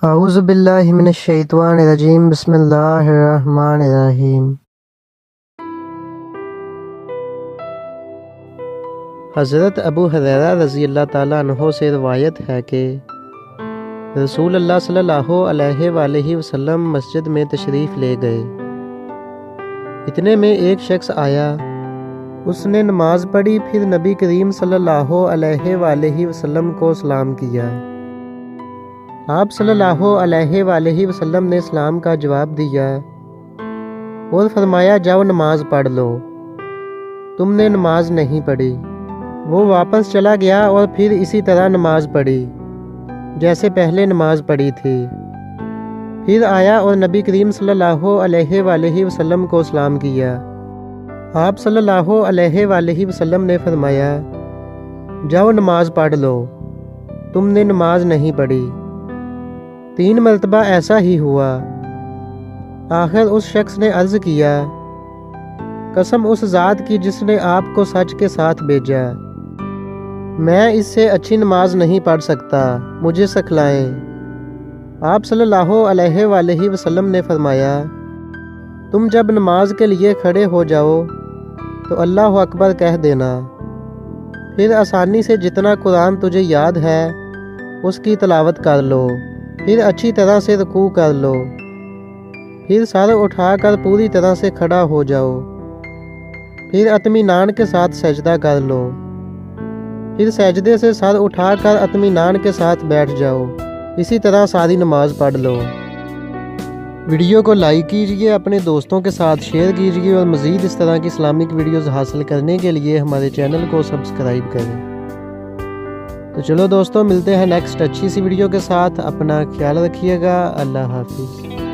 اعوذ باللہ من الشیطان الرجیم بسم اللہ الرحمن الرحیم۔ حضرت ابو ہریرہ رضی اللہ تعالیٰ عنہ سے روایت ہے کہ رسول اللہ صلی اللہ علیہ وآلہ وسلم مسجد میں تشریف لے گئے۔ اتنے میں ایک شخص آیا، اس نے نماز پڑھی، پھر نبی کریم صلی اللہ علیہ وآلہ وسلم کو سلام کیا۔ آپ صلی اللہ علیہ وآلہ وسلم نے سلام کا جواب دیا اور فرمایا، جاؤ نماز پڑھ لو، تم نے نماز نہیں پڑھی۔ وہ واپس چلا گیا اور پھر اسی طرح نماز پڑھی جیسے پہلے نماز پڑھی تھی۔ پھر آیا اور نبی کریم صلی اللہ علیہ وآلہ وسلم کو سلام کیا۔ آپ صلی اللہ علیہ وآلہ وسلم نے فرمایا، جاؤ نماز پڑھ لو، تم نے نماز نہیں پڑھی۔ 3 مرتبہ ایسا ہی ہوا۔ آخر اس شخص نے عرض کیا، قسم اس ذات کی جس نے آپ کو سچ کے ساتھ بھیجا، میں اس سے اچھی نماز نہیں پڑھ سکتا، مجھے سکھلائیں۔ آپ صلی اللہ علیہ وآلہ وسلم نے فرمایا، تم جب نماز کے لیے کھڑے ہو جاؤ تو اللہ اکبر کہہ دینا، پھر آسانی سے جتنا قرآن تجھے یاد ہے اس کی تلاوت کر لو، پھر اچھی طرح سے رکوع کر لو، پھر سر اٹھا کر پوری طرح سے کھڑا ہو جاؤ، پھر اطمینان کے ساتھ سجدہ کر لو، پھر سجدے سے سر اٹھا کر اطمینان کے ساتھ بیٹھ جاؤ۔ اسی طرح ساری نماز پڑھ لو۔ ویڈیو کو لائک کیجئے، اپنے دوستوں کے ساتھ شیئر کیجئے اور مزید اس طرح کی اسلامک ویڈیوز حاصل کرنے کے لیے ہمارے چینل کو سبسکرائب کریں۔ تو چلو دوستوں، ملتے ہیں نیکسٹ اچھی سی ویڈیو کے ساتھ۔ اپنا خیال رکھیے گا۔ اللہ حافظ۔